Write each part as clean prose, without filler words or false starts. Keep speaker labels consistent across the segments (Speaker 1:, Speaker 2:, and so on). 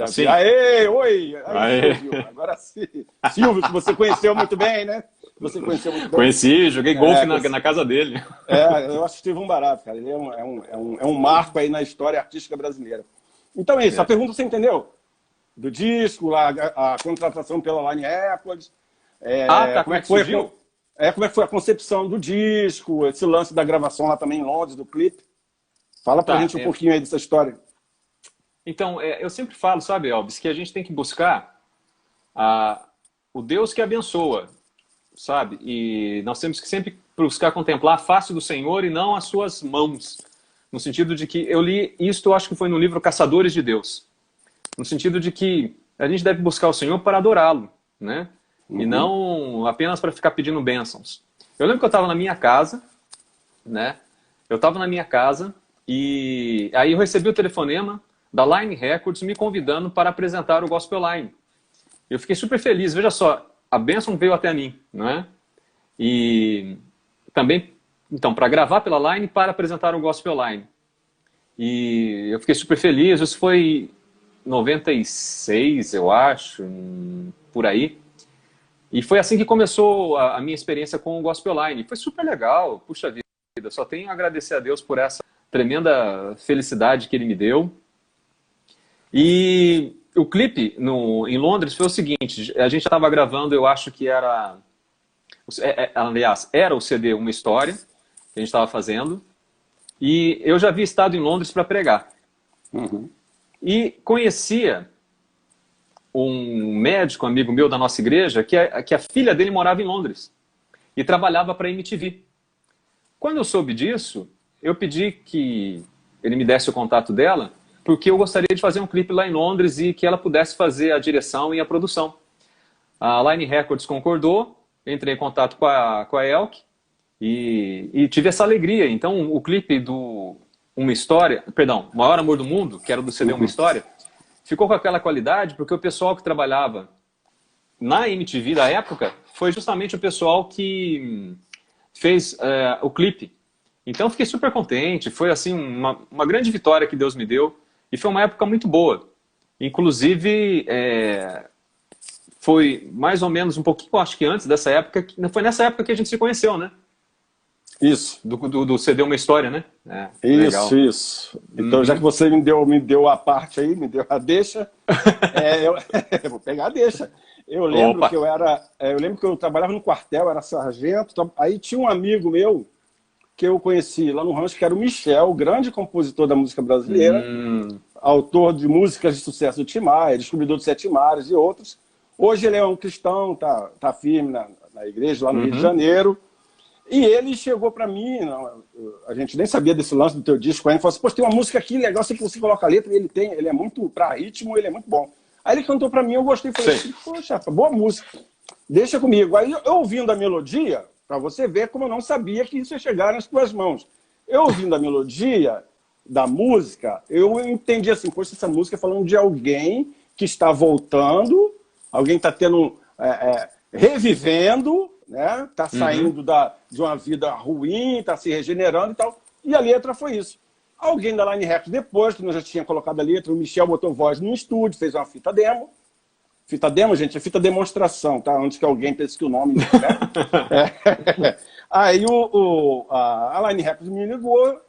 Speaker 1: Assim?
Speaker 2: Aê, oi!
Speaker 1: Aê.
Speaker 2: Silvio, agora sim. Silvio, que você conheceu muito bem, né? Você conheceu muito bem.
Speaker 1: Conheci, joguei golfe na casa dele.
Speaker 2: Eu acho que teve um barato, cara. Ele é um marco aí na história artística brasileira. Então é isso, a pergunta você entendeu? Do disco, a contratação pela Line Records.
Speaker 1: Tá, como é que surgiu?
Speaker 2: Como é que foi a concepção do disco, esse lance da gravação lá também em Londres, do clipe. Fala pra gente um pouquinho aí dessa história.
Speaker 1: Então, eu sempre falo, sabe, Elvis, que a gente tem que buscar o Deus que abençoa, sabe? E nós temos que sempre buscar contemplar a face do Senhor e não as suas mãos. No sentido de que eu li isto, eu acho que foi no livro Caçadores de Deus. No sentido de que a gente deve buscar o Senhor para adorá-lo, né? E não apenas para ficar pedindo bênçãos. Eu lembro que eu estava na minha casa, né? Eu estava na minha casa e aí eu recebi o telefonema da Line Records me convidando para apresentar o Gospel Line. Eu fiquei super feliz. Veja só, a bênção veio até mim, né? E também, então, para gravar pela Line para apresentar o Gospel Line. E eu fiquei super feliz. Isso foi 96, eu acho, por aí. E foi assim que começou a minha experiência com o Gospel Line. Foi super legal, puxa vida. Só tenho a agradecer a Deus por essa tremenda felicidade que Ele me deu. E o clipe em Londres foi o seguinte, a gente estava gravando, eu acho que era... Aliás, era o CD Uma História, que a gente estava fazendo. E eu já havia estado em Londres para pregar. E conhecia um médico amigo meu da nossa igreja, que a filha dele morava em Londres e trabalhava para a MTV. Quando eu soube disso, eu pedi que ele me desse o contato dela, porque eu gostaria de fazer um clipe lá em Londres e que ela pudesse fazer a direção e a produção. A Line Records concordou, entrei em contato com a Elk e tive essa alegria. Então o clipe do Uma História, perdão, O Maior Amor do Mundo, que era do CD Uma História, ficou com aquela qualidade porque o pessoal que trabalhava na MTV da época foi justamente o pessoal que fez o clipe. Então eu fiquei super contente, foi assim uma grande vitória que Deus me deu e foi uma época muito boa. Inclusive, foi mais ou menos um pouquinho, acho que antes dessa época, foi nessa época que a gente se conheceu, né?
Speaker 2: Isso.
Speaker 1: Do CD Uma História, né?
Speaker 2: Isso. Então, já que você me deu a parte aí, me deu a deixa, eu vou pegar a deixa. Eu lembro que eu trabalhava no quartel, era sargento, aí tinha um amigo meu que eu conheci lá no rancho, que era o Michel, grande compositor da música brasileira, autor de músicas de sucesso do Tim Maia, descobridor dos Sete Mares e outros. Hoje ele é um cristão, tá firme na igreja lá no Rio de Janeiro. E ele chegou para mim, a gente nem sabia desse lance do teu disco, aí ele falou assim, pô, tem uma música aqui legal, sei que você coloca a letra, e ele é muito, para ritmo, ele é muito bom. Aí ele cantou para mim, eu gostei, falei assim, poxa, boa música, deixa comigo. Aí eu ouvindo a melodia, para você ver como eu não sabia que isso ia chegar nas tuas mãos. Eu ouvindo a melodia da música, eu entendi assim, poxa, essa música é falando de alguém que está voltando, alguém está tendo, revivendo, né? Tá saindo de uma vida ruim, tá se regenerando e tal. E a letra foi isso. Alguém da Line Records, depois que nós já tinha colocado a letra, o Michel botou voz no estúdio, fez uma fita demo. Fita demo, gente, é fita demonstração, tá? Antes que alguém pense que o nome... Né? Aí a Line Records me ligou,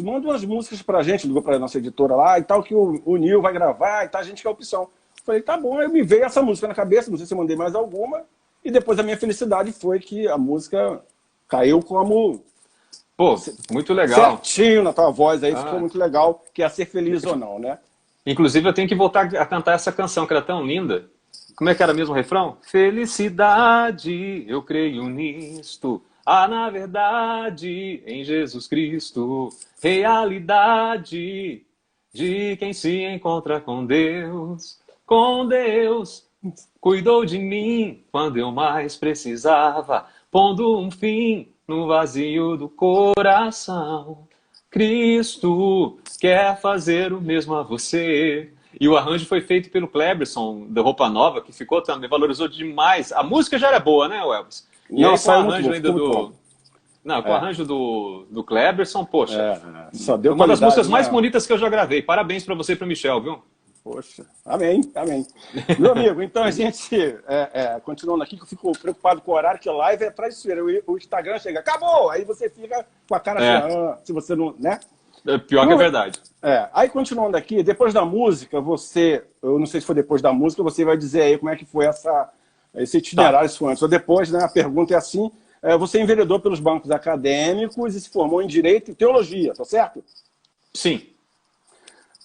Speaker 2: manda umas músicas pra gente, ligou pra nossa editora lá e tal, que o Nil vai gravar e tal, a gente quer opção. Falei, tá bom, aí me veio essa música na cabeça, não sei se eu mandei mais alguma, e depois a minha felicidade foi que a música caiu como...
Speaker 1: Pô, muito legal.
Speaker 2: Certinho na tua voz aí, ficou muito legal, que é Ser Feliz ou Não, né?
Speaker 1: Inclusive eu tenho que voltar a cantar essa canção, que era tão linda. Como é que era mesmo o refrão? Felicidade, eu creio nisto, na verdade, em Jesus Cristo, realidade de quem se encontra com Deus, cuidou de mim quando eu mais precisava, pondo um fim no vazio do coração. Cristo quer fazer o mesmo a você. E o arranjo foi feito pelo Cleberson, da Roupa Nova, que ficou também, valorizou demais. A música já era boa, né, Elvis? E aí com o arranjo ainda do... Não, com o arranjo do Cleberson, poxa.
Speaker 2: Só deu
Speaker 1: uma das músicas mais bonitas que eu já gravei. Parabéns pra você e pro Michel, viu?
Speaker 2: Poxa, amém, amém. Meu amigo, então a gente, continuando aqui, que eu fico preocupado com o horário, que live é traiçoeira. O Instagram chega, acabou! Aí você fica com a cara assim, se você não, né?
Speaker 1: Pior que é verdade.
Speaker 2: Aí continuando aqui, depois da música, eu não sei se foi depois da música, você vai dizer aí como é que foi esse itinerário, se foi antes ou depois, né? A pergunta é assim, você enveredou pelos bancos acadêmicos e se formou em Direito e Teologia, tá certo?
Speaker 1: Sim.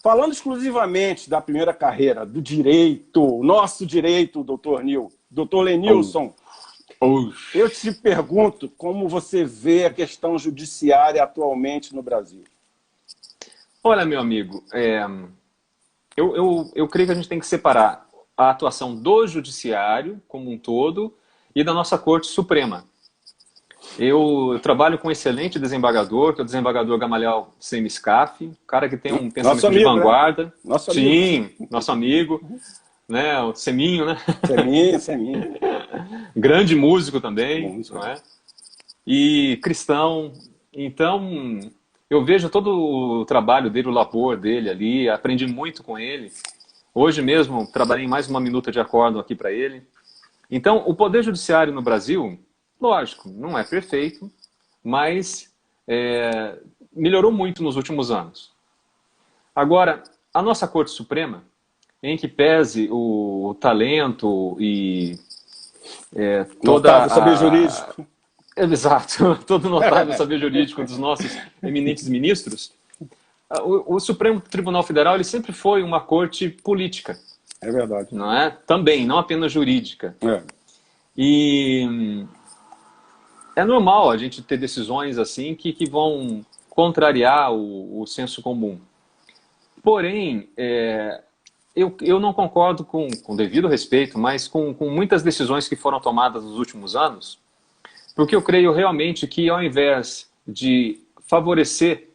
Speaker 2: Falando exclusivamente da primeira carreira, do direito, o nosso direito, doutor Lenilson, eu te pergunto como você vê a questão judiciária atualmente no Brasil.
Speaker 1: Olha, meu amigo, eu creio que a gente tem que separar a atuação do judiciário como um todo e da nossa Corte Suprema. Eu trabalho com um excelente desembargador, que é o desembargador Gamaliel Semiscaf, um cara que tem um pensamento de vanguarda. Né?
Speaker 2: Nosso
Speaker 1: amigo. Sim, nosso amigo, né? O Seminho, né?
Speaker 2: Seminho.
Speaker 1: Grande músico também, não é? E cristão. Então, eu vejo todo o trabalho dele, o labor dele ali, aprendi muito com ele. Hoje mesmo, trabalhei mais uma minuta de acórdão aqui para ele. Então, o Poder Judiciário no Brasil, lógico, não é perfeito, mas melhorou muito nos últimos anos. Agora, a nossa Corte Suprema, em que pese o talento e
Speaker 2: notável saber jurídico.
Speaker 1: Exato, todo notável saber jurídico dos nossos eminentes ministros, o Supremo Tribunal Federal ele sempre foi uma corte política.
Speaker 2: É verdade.
Speaker 1: Não é? Também, não apenas jurídica. E é normal a gente ter decisões assim que vão contrariar o senso comum. Porém, eu não concordo com devido respeito, mas com muitas decisões que foram tomadas nos últimos anos, porque eu creio realmente que ao invés de favorecer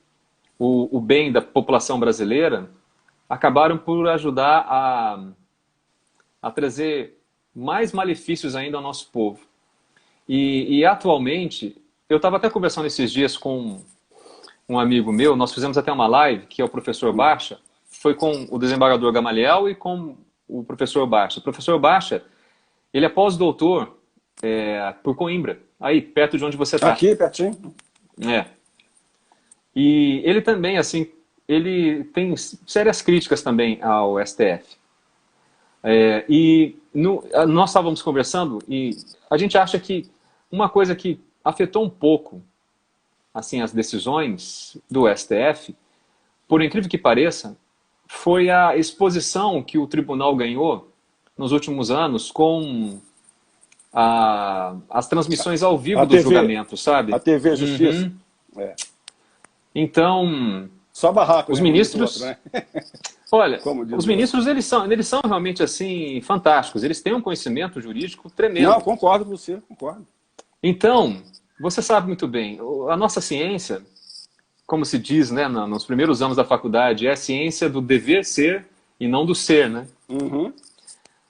Speaker 1: o bem da população brasileira, acabaram por ajudar a trazer mais malefícios ainda ao nosso povo. E atualmente, eu estava até conversando esses dias com um amigo meu, nós fizemos até uma live, que é o professor Baixa, foi com o desembargador Gamaliel e com o professor Baixa. O professor Baixa, ele é pós-doutor por Coimbra, aí perto de onde você está.
Speaker 2: Aqui, pertinho.
Speaker 1: E ele também, assim, ele tem sérias críticas também ao STF. Nós estávamos conversando e a gente acha que uma coisa que afetou um pouco assim, as decisões do STF, por incrível que pareça, foi a exposição que o tribunal ganhou nos últimos anos com as transmissões ao vivo do julgamento, sabe?
Speaker 2: A TV Justiça.
Speaker 1: Então,
Speaker 2: só barraco,
Speaker 1: os
Speaker 2: né?
Speaker 1: ministros...
Speaker 2: Outro, né?
Speaker 1: Olha, os ministros, eles são realmente assim fantásticos. Eles têm um conhecimento jurídico tremendo.
Speaker 2: Não, concordo com você, concordo.
Speaker 1: Então, você sabe muito bem, a nossa ciência, como se diz, né, nos primeiros anos da faculdade, é a ciência do dever ser e não do ser, né?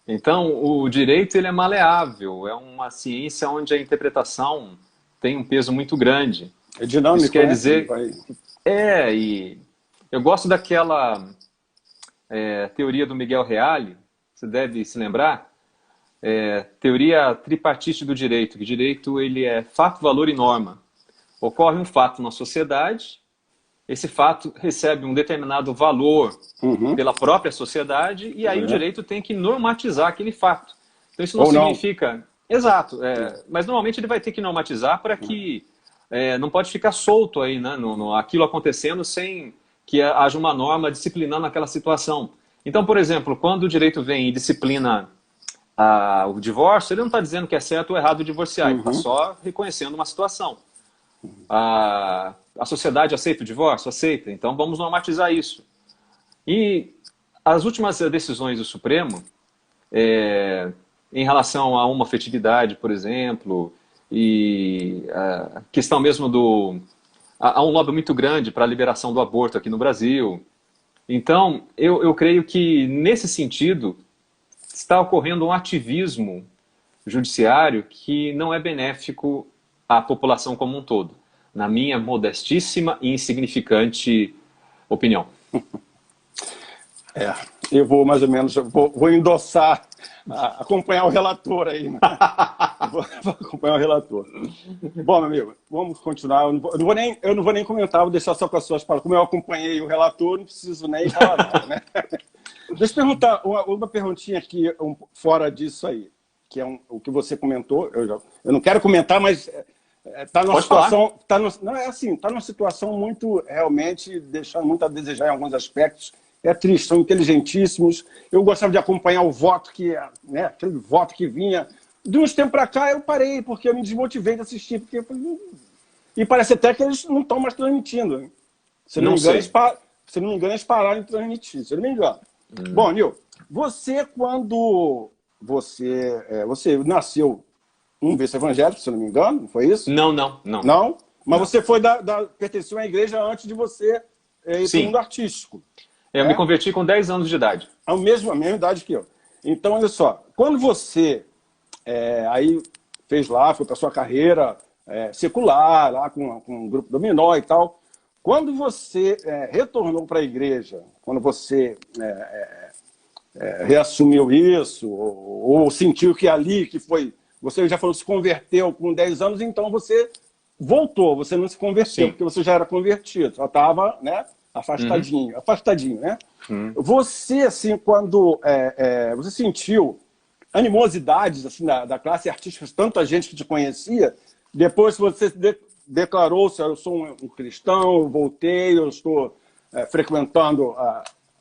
Speaker 1: Então, o direito ele é maleável, é uma ciência onde a interpretação tem um peso muito grande.
Speaker 2: É dinâmico,
Speaker 1: isso quer
Speaker 2: né?
Speaker 1: dizer... e eu gosto daquela teoria do Miguel Reale, você deve se lembrar, teoria tripartite do direito, que o direito ele é fato, valor e norma. Ocorre um fato na sociedade, esse fato recebe um determinado valor pela própria sociedade, e aí o direito tem que normatizar aquele fato. Então isso não significa... Exato, mas normalmente ele vai ter que normatizar para que não pode ficar solto aí, né, aquilo acontecendo sem que haja uma norma disciplinando aquela situação. Então, por exemplo, quando o direito vem e disciplina o divórcio, ele não está dizendo que é certo ou errado divorciar, ele está só reconhecendo uma situação. A sociedade aceita o divórcio? Aceita. Então vamos normatizar isso. E as últimas decisões do Supremo, em relação a uma afetividade, por exemplo, e a questão mesmo há um lobby muito grande para a liberação do aborto aqui no Brasil. Então, eu creio que, nesse sentido, está ocorrendo um ativismo judiciário que não é benéfico à população como um todo, na minha modestíssima e insignificante opinião.
Speaker 2: eu vou mais ou menos, vou endossar, acompanhar o relator aí. Né? Vou acompanhar o relator. Bom, meu amigo, vamos continuar. Eu não vou nem comentar, vou deixar só com as suas palavras. Como eu acompanhei o relator, não preciso nem falar nada, né? Deixa eu perguntar uma perguntinha aqui, fora disso aí, que é o que você comentou. Eu não quero comentar, mas está numa situação. Não é assim, está numa situação muito, realmente, deixando muito a desejar em alguns aspectos. É triste, são inteligentíssimos. Eu gostava de acompanhar o voto né, aquele voto que vinha. De uns tempos para cá eu parei, porque eu me desmotivei de assistir. E parece até que eles não estão mais transmitindo. Se não me engano, eles pararam de transmitir, se eu não me engano. Bom, Nil, você quando você nasceu um berço evangélico, se eu não me engano, não foi isso?
Speaker 1: Não.
Speaker 2: Não? Mas você foi pertenceu à igreja antes de você ir para o mundo artístico.
Speaker 1: Eu me converti com 10 anos de idade.
Speaker 2: A mesma idade que eu. Então, olha só, quando você aí fez lá, foi para sua carreira secular, lá com um grupo dominó e tal, quando você retornou para a igreja, quando você reassumiu isso, ou sentiu que ali, que foi, você já falou, se converteu com 10 anos, então você voltou, você não se converteu, porque você já era convertido, só estava, né, afastadinho, né? Você, assim, quando você sentiu animosidades assim, da classe artística, tanta gente que te conhecia, depois que você declarou-se, eu sou um cristão, eu voltei, eu estou frequentando,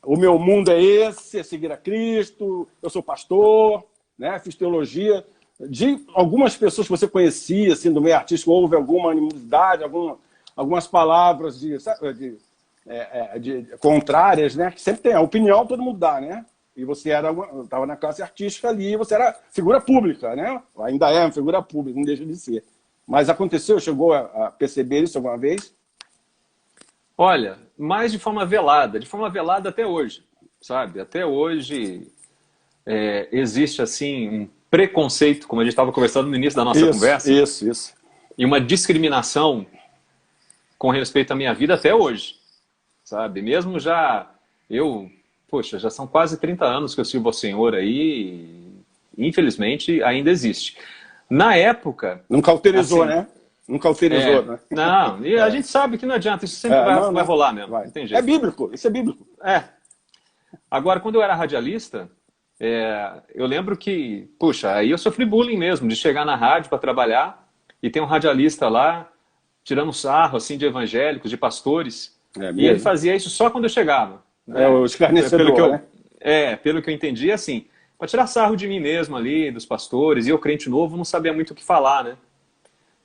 Speaker 2: o meu mundo é esse, é seguir a Cristo, eu sou pastor, né, fiz teologia. De algumas pessoas que você conhecia, assim, do meio artístico, houve alguma animosidade, algumas palavras contrárias, né? Que sempre tem. A opinião todo mundo dá, né? E você estava na classe artística ali, você era figura pública, né? Ainda é uma figura pública, não deixa de ser. Mas aconteceu, chegou a perceber isso alguma vez?
Speaker 1: Olha, mais de forma velada até hoje, sabe? Até hoje existe, assim, um preconceito, como a gente estava conversando no início da nossa conversa.
Speaker 2: Isso.
Speaker 1: E uma discriminação com respeito à minha vida até hoje, sabe? Mesmo já são quase 30 anos que eu sirvo ao Senhor aí e, infelizmente, ainda existe. Na época...
Speaker 2: Não cauterizou, assim, né? Não cauterizou, né?
Speaker 1: Não, e a gente sabe que não adianta, isso sempre vai rolar mesmo. Não tem jeito.
Speaker 2: É bíblico, isso é bíblico.
Speaker 1: Agora, quando eu era radialista, eu lembro que, puxa, aí eu sofri bullying mesmo, de chegar na rádio para trabalhar e tem um radialista lá, tirando sarro, assim, de evangélicos, de pastores, e ele fazia isso só quando eu chegava.
Speaker 2: O escarnecedor, né?
Speaker 1: Pelo que eu entendi, assim, para tirar sarro de mim mesmo ali, dos pastores, e eu, crente novo, não sabia muito o que falar, né?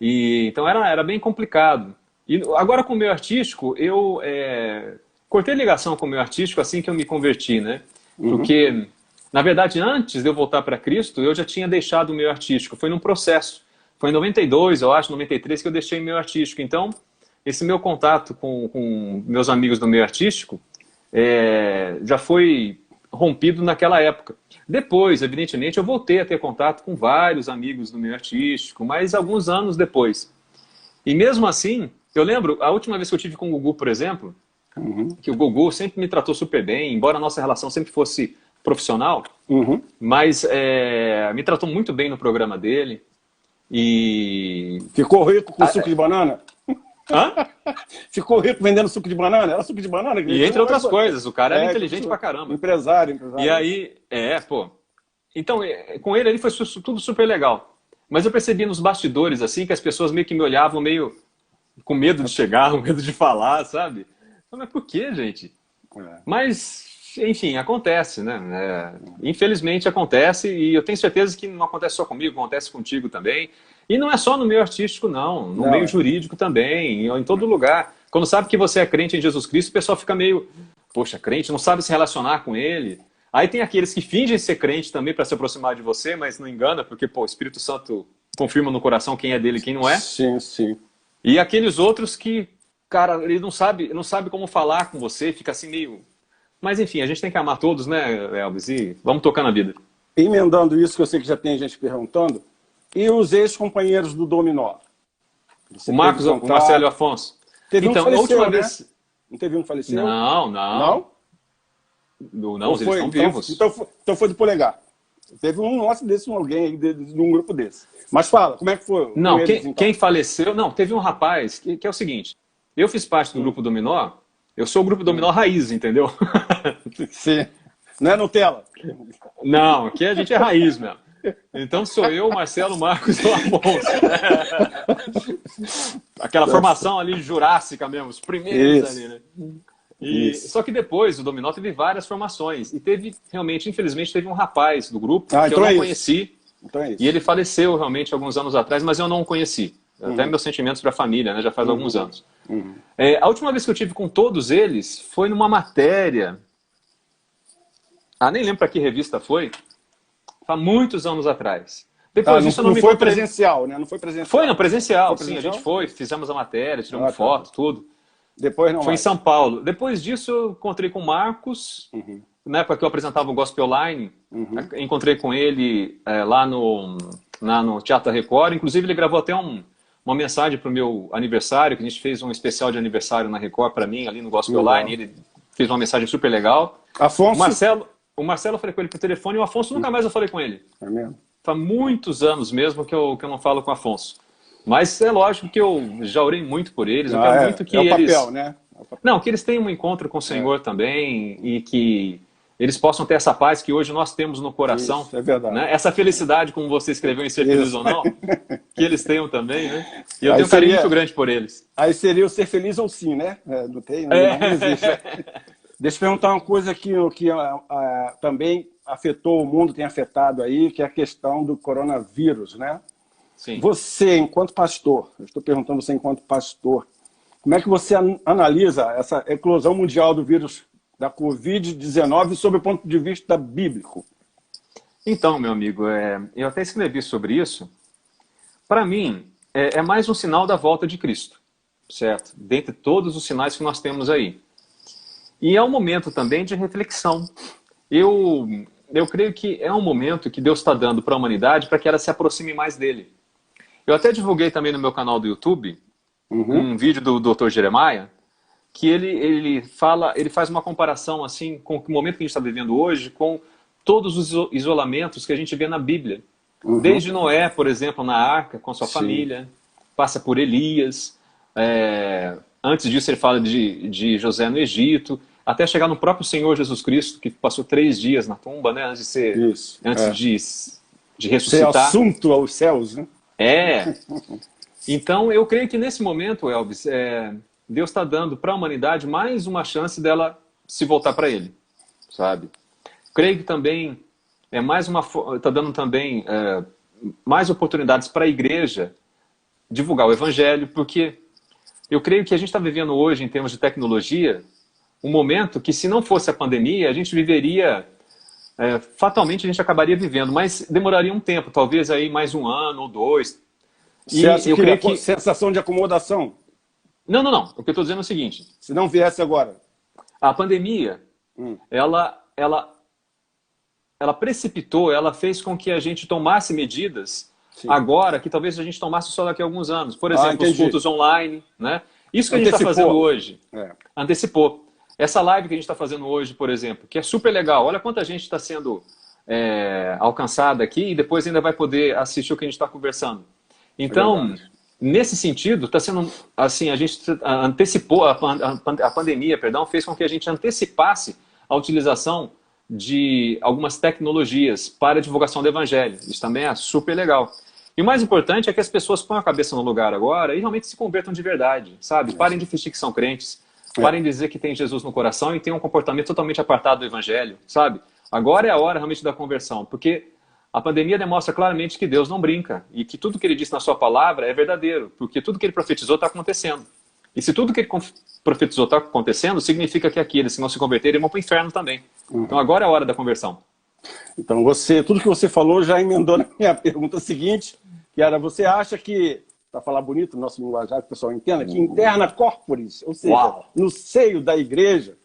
Speaker 1: Então era bem complicado. E agora com o meio artístico, eu cortei ligação com o meio artístico assim que eu me converti, né? Porque, na verdade, antes de eu voltar para Cristo, eu já tinha deixado o meio artístico. Foi num processo. Foi em 92, eu acho, 93, que eu deixei o meio artístico. Então, esse meu contato com meus amigos do meio artístico já foi rompido naquela época. Depois, evidentemente, eu voltei a ter contato com vários amigos do meio artístico, mas alguns anos depois. E mesmo assim, eu lembro, a última vez que eu tive com o Gugu, por exemplo, que o Gugu sempre me tratou super bem, embora a nossa relação sempre fosse profissional, mas me tratou muito bem no programa dele. E...
Speaker 2: Ficou rico com suco de banana?
Speaker 1: Hã?
Speaker 2: Ficou rico vendendo suco de banana? Era suco de banana?
Speaker 1: E entre outras coisas, o cara era inteligente pra caramba.
Speaker 2: Empresário.
Speaker 1: E aí, Então, com ele foi tudo super legal. Mas eu percebi nos bastidores, assim, que as pessoas meio que me olhavam meio com medo de chegar, com medo de falar, sabe? Mas por que, gente? Mas, enfim, acontece, né? Infelizmente acontece, e eu tenho certeza que não acontece só comigo, acontece contigo também. E não é só no meio artístico, não. No meio jurídico também, em todo lugar. Quando sabe que você é crente em Jesus Cristo, o pessoal fica meio... Poxa, crente, não sabe se relacionar com ele. Aí tem aqueles que fingem ser crente também para se aproximar de você, mas não engana, porque o Espírito Santo confirma no coração quem é dele e quem não é.
Speaker 2: Sim, sim.
Speaker 1: E aqueles outros que, cara, ele não sabe como falar com você, fica assim meio... Mas enfim, a gente tem que amar todos, né, Elvis? E vamos tocar na vida.
Speaker 2: Emendando isso, que eu sei que já tem gente perguntando, e os ex-companheiros do Dominó?
Speaker 1: O Marcos, o Marcelo e o Afonso.
Speaker 2: Teve
Speaker 1: então,
Speaker 2: um que faleceu,
Speaker 1: a última
Speaker 2: né?
Speaker 1: vez...
Speaker 2: Não teve um que faleceu?
Speaker 1: Não? Não, eles estão vivos.
Speaker 2: Então foi de polegar. Teve um nosso desse, alguém aí de um grupo desse. Mas fala, como é que foi?
Speaker 1: Não,
Speaker 2: eles, então?
Speaker 1: quem faleceu... Não, teve um rapaz que é o seguinte. Eu fiz parte do Grupo Dominó. Eu sou o Grupo Dominó raiz, entendeu?
Speaker 2: Sim. Não é Nutella?
Speaker 1: Não, aqui a gente é raiz mesmo. Então sou eu, o Marcelo, o Marcos e o Afonso. Aquela formação ali jurássica mesmo, os primeiros ali, né? Só que depois o Dominó teve várias formações. E teve, realmente, infelizmente, teve um rapaz do grupo que eu não conheci.
Speaker 2: Então é isso.
Speaker 1: E ele faleceu realmente alguns anos atrás, mas eu não o conheci. Até meus sentimentos para a família, né? Já faz alguns anos. A última vez que eu tive com todos eles foi numa matéria... nem lembro para que revista foi. Há muitos anos atrás. Depois disso,
Speaker 2: não foi presencial, né? Não foi presencial.
Speaker 1: Foi presencial. Sim, a gente foi, fizemos a matéria, tiramos foto, tudo.
Speaker 2: Depois não
Speaker 1: foi
Speaker 2: mais.
Speaker 1: Em São Paulo. Depois disso, eu encontrei com o Marcos, na época que eu apresentava o Gospel Online. Encontrei com ele lá no Teatro da Record. Inclusive, ele gravou até uma mensagem para o meu aniversário, que a gente fez um especial de aniversário na Record para mim, ali no Gospel Online. Ele fez uma mensagem super legal.
Speaker 2: Afonso?
Speaker 1: O Marcelo eu falei com ele por telefone e o Afonso nunca mais eu falei com ele.
Speaker 2: É mesmo?
Speaker 1: Faz muitos anos mesmo que eu não falo com o Afonso. Mas é lógico que eu já orei muito por eles. Eu quero muito que
Speaker 2: o
Speaker 1: eles...
Speaker 2: papel, né?
Speaker 1: Não, que eles tenham um encontro com o Senhor também e que eles possam ter essa paz que hoje nós temos no coração.
Speaker 2: Isso, é verdade.
Speaker 1: Né? Essa felicidade, como você escreveu em Ser Feliz ou Não, que eles tenham também, né? E eu tenho um carinho muito grande por eles.
Speaker 2: Aí seria o ser feliz ou sim, né? Não tem, não existe. Deixa eu perguntar uma coisa que também afetou o mundo, tem afetado aí, que é a questão do coronavírus, né?
Speaker 1: Sim.
Speaker 2: Você, enquanto pastor, eu estou perguntando você enquanto pastor, como é que você analisa essa eclosão mundial do vírus da Covid-19 sob o ponto de vista bíblico?
Speaker 1: Então, meu amigo, eu até escrevi sobre isso. Para mim, é mais um sinal da volta de Cristo, certo? Dentre todos os sinais que nós temos aí. E é um momento também de reflexão. Eu creio que é um momento que Deus está dando para a humanidade para que ela se aproxime mais dele. Eu até divulguei também no meu canal do YouTube um vídeo do Dr. Jeremiah, que ele faz uma comparação assim com o momento que a gente está vivendo hoje, com todos os isolamentos que a gente vê na Bíblia. Desde Noé, por exemplo, na arca, com sua família, passa por Elias, antes disso ele fala de José no Egito, até chegar no próprio Senhor Jesus Cristo, que passou 3 dias na tumba, né, antes de ressuscitar.
Speaker 2: Ser assunto aos céus, né?
Speaker 1: Então, eu creio que nesse momento, Elvis, Deus está dando para a humanidade mais uma chance dela se voltar para Ele, sabe? Creio que também está dando também mais oportunidades para a igreja divulgar o Evangelho, porque eu creio que a gente está vivendo hoje, em termos de tecnologia, um momento que, se não fosse a pandemia, a gente viveria... fatalmente a gente acabaria vivendo, mas demoraria um tempo, talvez aí mais 1 ano ou 2.
Speaker 2: Você acha eu creio que sensação de acomodação?
Speaker 1: Não. O que eu estou dizendo é o seguinte.
Speaker 2: Se não viesse agora.
Speaker 1: A pandemia, ela precipitou, ela fez com que a gente tomasse medidas agora que talvez a gente tomasse só daqui a alguns anos. Por exemplo, os cultos online, né? Isso que a gente está fazendo hoje. Antecipou. Essa live que a gente está fazendo hoje, por exemplo, que é super legal. Olha quanta gente está sendo alcançada aqui e depois ainda vai poder assistir o que a gente está conversando. Então, nesse sentido, está sendo assim, a gente antecipou, a pandemia, fez com que a gente antecipasse a utilização de algumas tecnologias para a divulgação do Evangelho. Isso também é super legal. E o mais importante é que as pessoas ponham a cabeça no lugar agora e realmente se convertam de verdade, sabe? Parem de fingir que são crentes. Parem de dizer que tem Jesus no coração e tem um comportamento totalmente apartado do Evangelho, sabe? Agora é a hora realmente da conversão, porque a pandemia demonstra claramente que Deus não brinca e que tudo que Ele disse na sua palavra é verdadeiro, porque tudo que Ele profetizou está acontecendo. E se tudo que Ele profetizou está acontecendo, significa que aqueles que não se converterem vão para o inferno também. Então agora é a hora da conversão.
Speaker 2: Então tudo que você falou já emendou na minha pergunta seguinte, que era, você acha que, para falar bonito, nosso linguajar, que o pessoal entenda, que interna corporis, ou seja, no seio da igreja,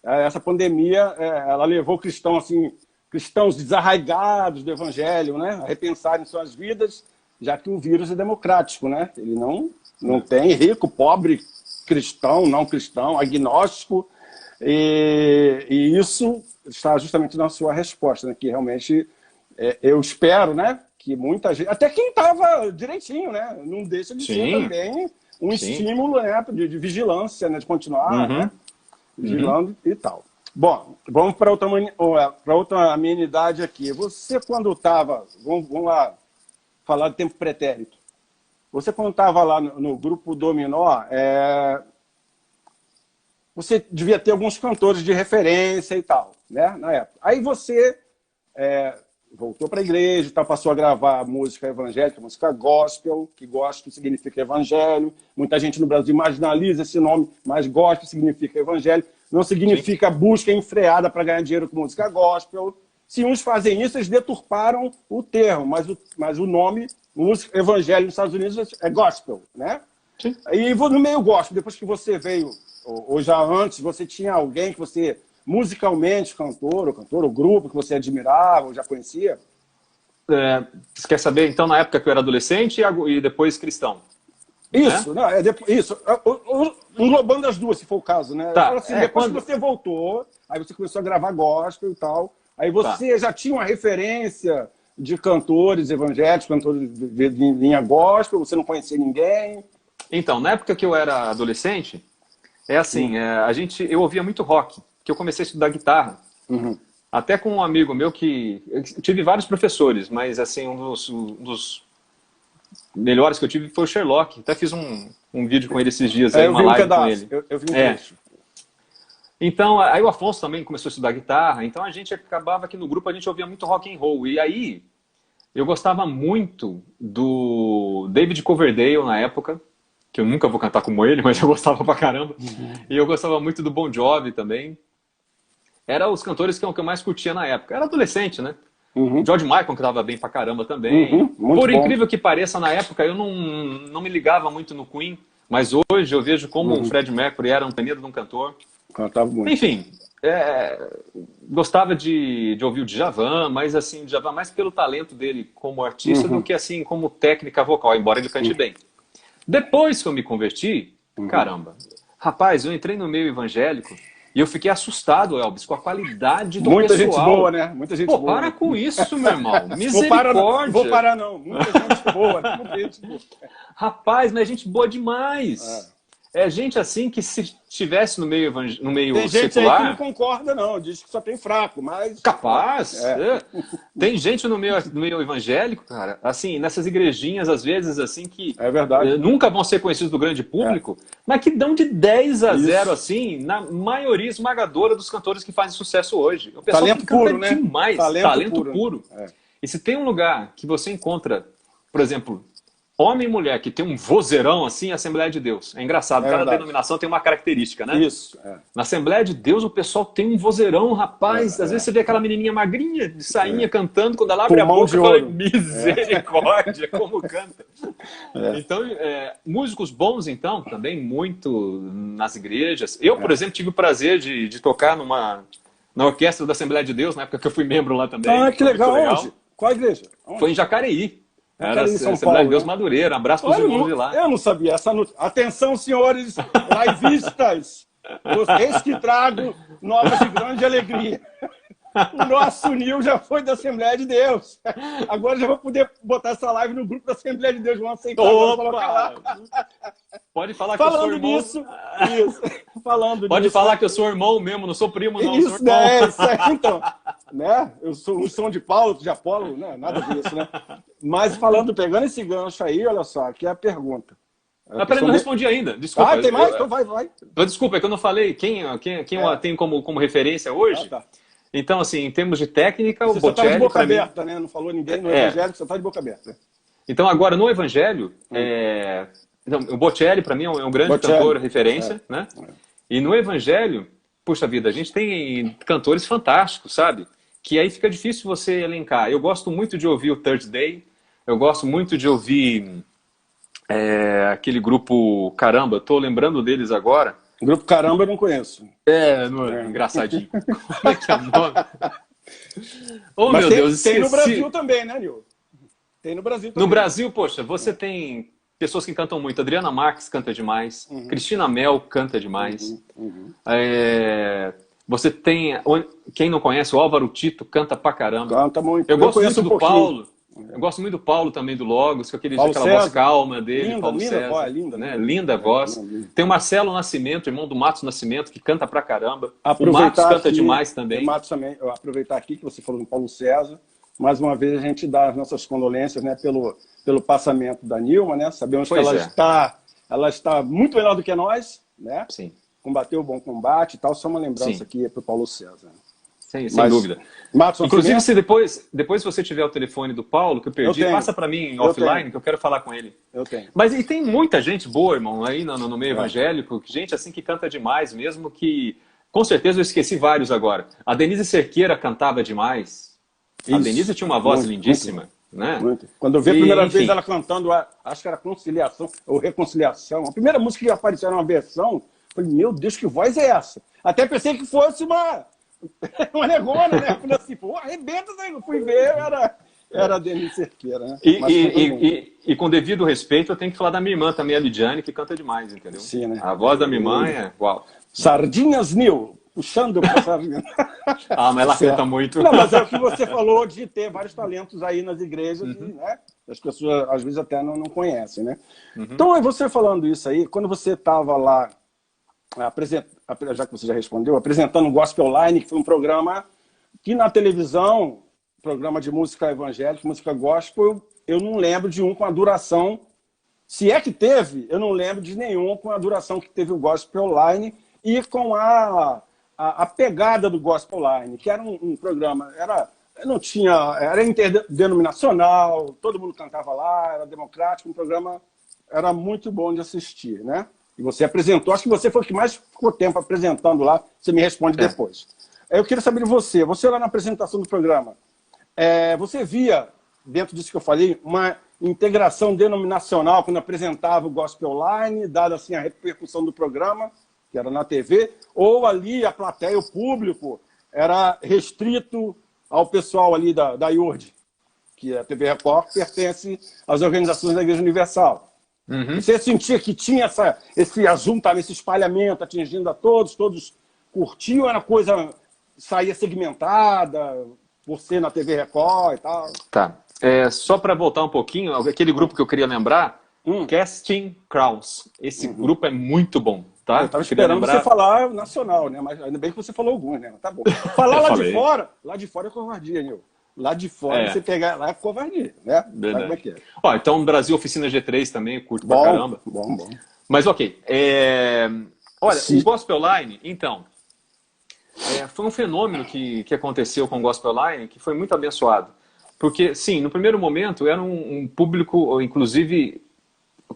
Speaker 2: essa pandemia, ela levou cristãos desarraigados do evangelho, né, a repensarem suas vidas, já que o vírus é democrático, né? Ele não tem rico, pobre, cristão, não cristão, agnóstico, e isso está justamente na sua resposta, né? Que realmente eu espero, né, que muita gente, até quem estava direitinho, né, não deixa de ser
Speaker 1: Sim,
Speaker 2: também um
Speaker 1: sim.
Speaker 2: estímulo, né, de vigilância, né, de continuar,
Speaker 1: Uhum,
Speaker 2: né, vigilando e tal. Bom, vamos para outra amenidade aqui. Você, quando estava, vamos lá falar de tempo pretérito, você, quando estava lá no grupo Dominó, você devia ter alguns cantores de referência e tal, né, na época. Aí você voltou para a igreja, tá, passou a gravar música evangélica, música gospel, que gospel significa evangelho. Muita gente no Brasil marginaliza esse nome, mas gospel significa evangelho. Não significa busca enfreada para ganhar dinheiro com música gospel. Se uns fazem isso, eles deturparam o termo, mas o nome, música evangelho nos Estados Unidos, é gospel, né?
Speaker 1: sim.
Speaker 2: E no meio gospel, depois que você veio, ou já antes, você tinha alguém que você musicalmente, cantor, ou grupo que você admirava, ou já conhecia?
Speaker 1: Você quer saber, então, na época que eu era adolescente e depois cristão?
Speaker 2: Isso, não, isso. Englobando as duas, se for o caso, né?
Speaker 1: Tá.
Speaker 2: Assim, depois que você voltou, aí você começou a gravar gospel e tal, aí você já tinha uma referência de cantores evangélicos, cantores de linha gospel, você não conhecia ninguém?
Speaker 1: Então, na época que eu era adolescente, eu ouvia muito rock, que eu comecei a estudar guitarra.
Speaker 2: Uhum.
Speaker 1: Até com um amigo meu eu tive vários professores, mas assim, um dos melhores que eu tive foi o Sherlock. Até fiz um vídeo com ele esses dias, aí, uma live com ele.
Speaker 2: Eu vi um trecho.
Speaker 1: Então, aí o Afonso também começou a estudar guitarra, então a gente acabava que no grupo a gente ouvia muito rock and roll. E aí, eu gostava muito do David Coverdale na época, que eu nunca vou cantar como ele, mas eu gostava pra caramba. E eu gostava muito do Bon Jovi também. Eram os cantores que eu mais curtia na época. Era adolescente, né?
Speaker 2: Uhum.
Speaker 1: George Michael cantava bem pra caramba também. Por incrível que pareça, na época eu não me ligava muito no Queen, mas hoje eu vejo como o Freddie Mercury era um tremendo de um cantor.
Speaker 2: Cantava muito.
Speaker 1: Enfim, gostava de ouvir o Djavan, mas assim, o Djavan mais pelo talento dele como artista do que assim como técnica vocal, embora ele cante bem. Depois que eu me converti, caramba, rapaz, eu entrei no meio evangélico e eu fiquei assustado, Elvis, com a qualidade do
Speaker 2: Muita
Speaker 1: pessoal.
Speaker 2: Gente boa, né? Muita gente boa.
Speaker 1: Para com isso, meu irmão. Misericórdia.
Speaker 2: Vou parar não. Muita gente boa. Muita gente boa.
Speaker 1: Rapaz, mas é gente boa demais. É gente assim que se estivesse no meio
Speaker 2: tem gente
Speaker 1: secular...
Speaker 2: aí que não concorda, não. Diz que só tem fraco, mas...
Speaker 1: Capaz. Tem gente no meio evangélico, cara, assim, nessas igrejinhas, às vezes, assim, que
Speaker 2: verdade.
Speaker 1: Nunca vão ser conhecidos do grande público, mas que dão de 10-0, assim, na maioria esmagadora dos cantores que fazem sucesso hoje. O pessoal
Speaker 2: talento
Speaker 1: que canta
Speaker 2: puro, né?
Speaker 1: demais. Talento puro. E se tem um lugar que você encontra, por exemplo... Homem e mulher que tem um vozeirão assim, Assembleia de Deus. É engraçado, cada denominação tem uma característica, né?
Speaker 2: Isso.
Speaker 1: Na Assembleia de Deus, o pessoal tem um vozeirão, rapaz. Às vezes você vê aquela menininha magrinha, de sainha, cantando, quando ela abre a boca, fala, misericórdia, como canta. Então, músicos bons, então, também muito nas igrejas. Eu, por exemplo, tive o prazer de tocar na orquestra da Assembleia de Deus, na época que eu fui membro lá também.
Speaker 2: Ah, que legal. Onde? Qual igreja? Onde?
Speaker 1: Foi em Jacareí. Era
Speaker 2: em São
Speaker 1: Assembleia
Speaker 2: Paulo,
Speaker 1: de Deus
Speaker 2: né?
Speaker 1: Madureira. Abraço para os irmãos de lá.
Speaker 2: Eu não sabia. Atenção, senhores livistas. Eis que trago novas de grande alegria. O nosso Nil já foi da Assembleia de Deus. Agora já vou poder botar essa live no grupo da Assembleia de Deus. Vamos aceitar. Colocar lá.
Speaker 1: Pode falar que eu sou irmão.
Speaker 2: Isso. Pode
Speaker 1: falar que eu sou irmão mesmo, não sou primo, não.
Speaker 2: Isso,
Speaker 1: sou irmão.
Speaker 2: Isso aí, então. Né? Eu sou um som de Paulo, de Apolo, né? Nada disso, né? Mas pegando esse gancho aí, olha só, aqui é a pergunta.
Speaker 1: Peraí, não respondi ainda. Desculpa.
Speaker 2: Tem mais? Então vai.
Speaker 1: Desculpa, é que eu não falei quem tem como referência hoje.
Speaker 2: Tá.
Speaker 1: Então, assim, em termos de técnica, o
Speaker 2: Bocelli... Você
Speaker 1: Bocelli...
Speaker 2: tá de boca aberta, né? Não falou ninguém no Evangelho, você tá de boca aberta.
Speaker 1: Então, agora, no Evangelho, então, o Bocelli, para mim, é um grande cantor, referência, né? E no Evangelho, puxa vida, a gente tem cantores fantásticos, sabe? Que aí fica difícil você elencar. Eu gosto muito de ouvir o Third Day, eu gosto muito de ouvir aquele grupo, caramba, tô lembrando deles agora.
Speaker 2: O grupo Caramba eu não conheço.
Speaker 1: Engraçadinho. Como é que é o nome?
Speaker 2: Mas meu Deus, tem no Brasil também, né, Nil? Tem no Brasil também.
Speaker 1: No Brasil, poxa, você tem pessoas que cantam muito. Adriana Marques canta demais. Cristina Mel canta demais. Você tem, quem não conhece, o Álvaro Tito canta pra caramba.
Speaker 2: Canta muito.
Speaker 1: Eu gosto muito
Speaker 2: conheço
Speaker 1: do Paulo. Eu gosto muito do Paulo também, do Logos, com aquela voz calma dele,
Speaker 2: linda,
Speaker 1: Paulo
Speaker 2: linda,
Speaker 1: César.
Speaker 2: linda,
Speaker 1: né? Linda voz.
Speaker 2: Linda.
Speaker 1: Tem o Marcelo Nascimento, irmão do Matos Nascimento, que canta pra caramba. O
Speaker 2: Aproveitar
Speaker 1: Matos canta
Speaker 2: aqui,
Speaker 1: demais também.
Speaker 2: O Matos também. Eu aproveitar aqui que você falou do Paulo César. Mais uma vez a gente dá as nossas condolências, né, pelo passamento da Nilma, né? Sabemos que ela está muito melhor do que nós, né?
Speaker 1: Sim.
Speaker 2: Combateu o bom combate e tal. Só uma lembrança aqui para o Paulo César.
Speaker 1: Sem dúvida. Inclusive, se depois se você tiver o telefone do Paulo, que eu perdi, passa para mim offline, que eu quero falar com ele.
Speaker 2: Eu tenho.
Speaker 1: Mas e tem muita gente boa, irmão, aí no meio evangélico, gente assim que canta demais mesmo, que com certeza eu esqueci vários agora. A Denise Cerqueira cantava demais. Isso. A Denise tinha uma voz lindíssima. Né?
Speaker 2: Muito. Quando eu vi a primeira vez ela cantando, acho que era Conciliação ou Reconciliação, a primeira música que apareceu era uma versão, eu falei, meu Deus, que voz é essa? Até pensei que fosse uma negona, né? Eu falei assim, pô, arrebenta, eu fui ver, era a Denise Cerqueira, né?
Speaker 1: E com devido respeito, eu tenho que falar da minha irmã também, a Lidiane, que canta demais, entendeu?
Speaker 2: Sim, né?
Speaker 1: A voz da minha irmã é uau.
Speaker 2: Sardinhas Nil, puxando para sardinha.
Speaker 1: Mas ela canta muito.
Speaker 2: Não, mas é o que você falou de ter vários talentos aí nas igrejas, né? As pessoas às vezes até não conhecem, né? Então, você falando isso aí, quando você estava lá, já que você já respondeu, apresentando o Gospel Line, que foi um programa que na televisão, programa de música evangélica, música gospel, eu não lembro de um com a duração, se é que teve, eu não lembro de nenhum com a duração que teve o Gospel Line e com a pegada do Gospel Line, que era um programa, era interdenominacional, todo mundo cantava lá, era democrático, um programa era muito bom de assistir, né? E você apresentou, acho que você foi o que mais ficou tempo apresentando lá, você me responde depois. Eu queria saber de você lá na apresentação do programa, você via, dentro disso que eu falei, uma integração denominacional quando apresentava o Gospel Line, dada assim a repercussão do programa, que era na TV, ou ali a plateia, o público, era restrito ao pessoal ali da IURD, que a TV Record pertence às organizações da Igreja Universal. Você sentia que tinha esse ajuntamento, esse espalhamento atingindo a todos curtiam, era coisa, saía segmentada, você na TV Record e tal?
Speaker 1: Tá. Só para voltar um pouquinho, aquele grupo que eu queria lembrar, Casting Crowns. Esse grupo é muito bom. Tá?
Speaker 2: Eu estava esperando você falar nacional, né? Mas ainda bem que você falou alguns, né? Tá bom. Falar lá de fora é covardia, Nil. Lá de fora, você pegar lá é covardia, né? Sabe como é que é?
Speaker 1: Então, Brasil Oficina G3 também, eu curto pra caramba.
Speaker 2: Bom.
Speaker 1: Mas ok. Olha, o Gospel Line, então, foi um fenômeno que aconteceu com o Gospel Line que foi muito abençoado. Porque, sim, no primeiro momento era um público, inclusive,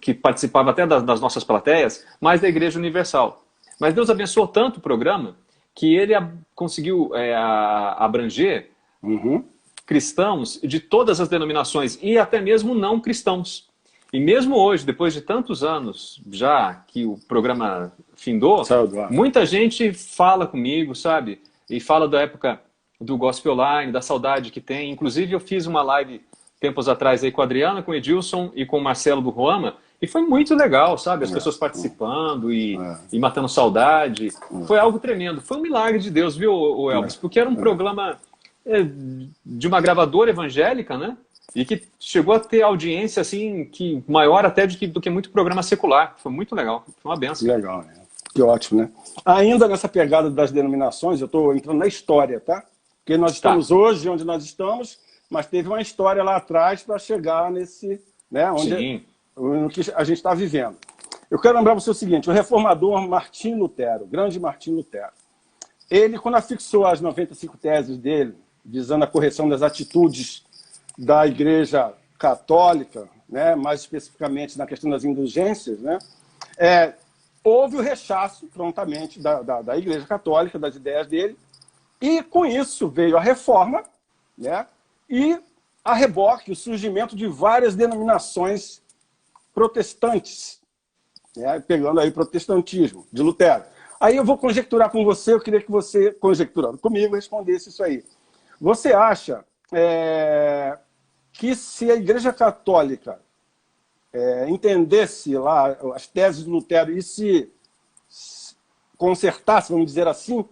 Speaker 1: que participava até das nossas plateias, mas da Igreja Universal. Mas Deus abençoou tanto o programa que ele conseguiu abranger cristãos de todas as denominações e até mesmo não cristãos. E mesmo hoje, depois de tantos anos já que o programa findou, muita gente fala comigo, sabe? E fala da época do Gospel Line, da saudade que tem. Inclusive eu fiz uma live tempos atrás aí com a Adriana, com o Edilson e com o Marcelo do Ruama, e foi muito legal, sabe? As pessoas participando e matando saudade. Foi algo tremendo. Foi um milagre de Deus, viu, Elvis? Porque era um programa de uma gravadora evangélica, né? E que chegou a ter audiência assim, que maior até do que muito programa secular. Foi muito legal. Foi uma benção.
Speaker 2: Legal, né? Que ótimo, né? Ainda nessa pegada das denominações, eu estou entrando na história, tá? Porque nós estamos hoje onde nós estamos, mas teve uma história lá atrás para chegar nesse, né, no que a gente está vivendo. Eu quero lembrar você o seguinte, o reformador Martim Lutero, o grande Martim Lutero, ele, quando afixou as 95 teses dele, visando a correção das atitudes da Igreja Católica, né, mais especificamente na questão das indulgências, né, houve o rechaço, prontamente, da Igreja Católica, das ideias dele, e com isso veio a reforma, né, e a reboque, o surgimento de várias denominações protestantes, né, pegando aí o protestantismo de Lutero. Aí eu vou conjecturar com você, eu queria que você, conjecturando comigo, respondesse isso aí. Você acha que se a Igreja Católica entendesse lá as teses de Lutero e se consertasse, vamos dizer assim,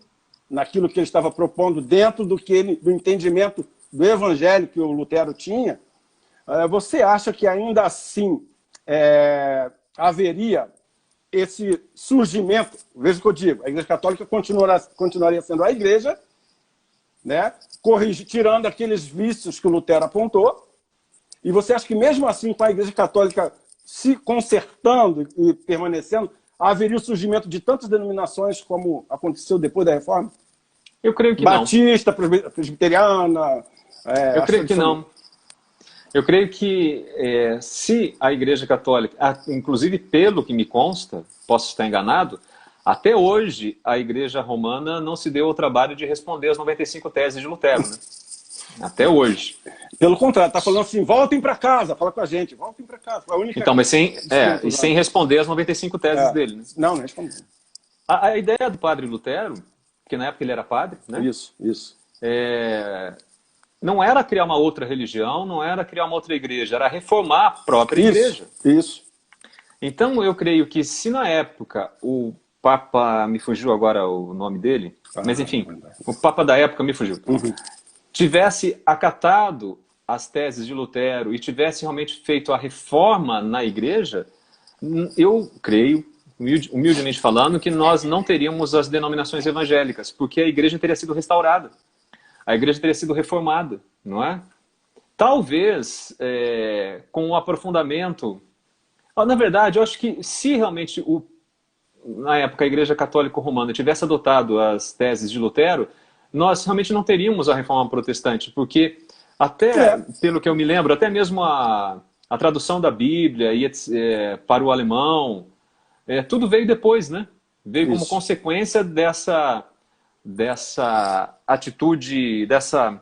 Speaker 2: naquilo que ele estava propondo dentro do entendimento do evangelho que o Lutero tinha, você acha que ainda assim haveria esse surgimento? Veja o que eu digo, a Igreja Católica continuaria sendo a Igreja, né, tirando aqueles vícios que o Lutero apontou, e você acha que mesmo assim, com a Igreja Católica se consertando e permanecendo, haveria o surgimento de tantas denominações como aconteceu depois da Reforma?
Speaker 1: Eu creio que
Speaker 2: Batista, presbiteriana...
Speaker 1: eu creio que não. Eu creio que se a Igreja Católica, inclusive pelo que me consta, posso estar enganado, até hoje a Igreja Romana não se deu ao trabalho de responder as 95 teses de Lutero, né? Até hoje.
Speaker 2: Pelo contrário, está falando assim, voltem para casa, fala com a gente, voltem para casa. Foi a única...
Speaker 1: Então, mas sem responder as 95 teses dele, né?
Speaker 2: Não respondeu.
Speaker 1: A ideia do padre Lutero, que na época ele era padre, né?
Speaker 2: Isso.
Speaker 1: Não era criar uma outra religião, não era criar uma outra igreja, era reformar a própria igreja.
Speaker 2: Isso.
Speaker 1: Então, eu creio que se na época o Papa, me fugiu agora o nome dele, mas enfim, o Papa da época me fugiu, tivesse acatado as teses de Lutero e tivesse realmente feito a reforma na igreja, eu creio, humildemente falando, que nós não teríamos as denominações evangélicas, porque a igreja teria sido restaurada, a igreja teria sido reformada, não é? Talvez com o aprofundamento... Na verdade, eu acho que se realmente, na época, a Igreja Católica Romana tivesse adotado as teses de Lutero, nós realmente não teríamos a reforma protestante, porque até, pelo que eu me lembro, até mesmo a tradução da Bíblia para o alemão, tudo veio depois, né? Veio como consequência dessa atitude, dessa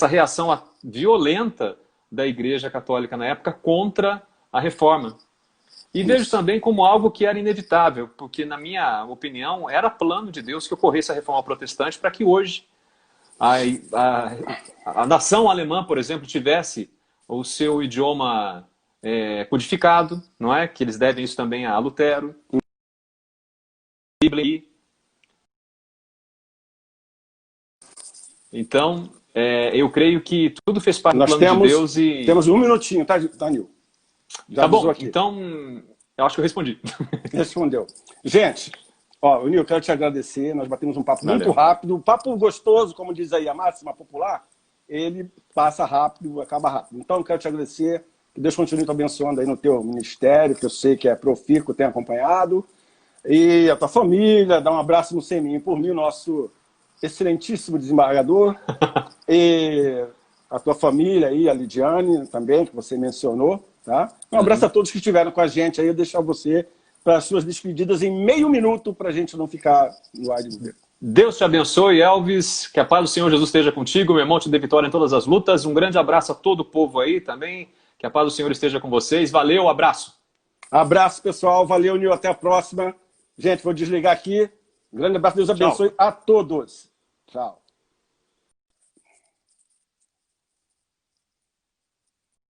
Speaker 1: reação violenta da Igreja Católica na época contra a reforma. E vejo também como algo que era inevitável, porque, na minha opinião, era plano de Deus que ocorresse a reforma protestante para que hoje a nação alemã, por exemplo, tivesse o seu idioma codificado, não é? Que eles devem isso também a Lutero. Então, eu creio que tudo fez parte do plano de Deus e...
Speaker 2: Temos um minutinho, tá, Daniel?
Speaker 1: Tá bom, então eu acho que eu respondi.
Speaker 2: Respondeu. Gente, Nil, eu quero te agradecer, nós batemos um papo muito rápido, um papo gostoso, como diz aí a máxima popular, ele passa rápido, acaba rápido. Então eu quero te agradecer, que Deus continue te abençoando aí no teu ministério, que eu sei que é profícuo, tem acompanhado, e a tua família, dá um abraço no Seminho por mim, nosso excelentíssimo desembargador, e a tua família aí, a Lidiane também, que você mencionou. Tá? Um abraço a todos que estiveram com a gente aí. Eu deixar você para as suas despedidas em meio minuto para a gente não ficar no ar de governo.
Speaker 1: Deus te abençoe, Elvis. Que a paz do Senhor Jesus esteja contigo. Meu irmão, te dê vitória em todas as lutas. Um grande abraço a todo o povo aí também. Que a paz do Senhor esteja com vocês. Valeu, abraço.
Speaker 2: Abraço, pessoal. Valeu, Nil. Até a próxima. Gente, vou desligar aqui. Um grande abraço. Deus abençoe a todos. Tchau.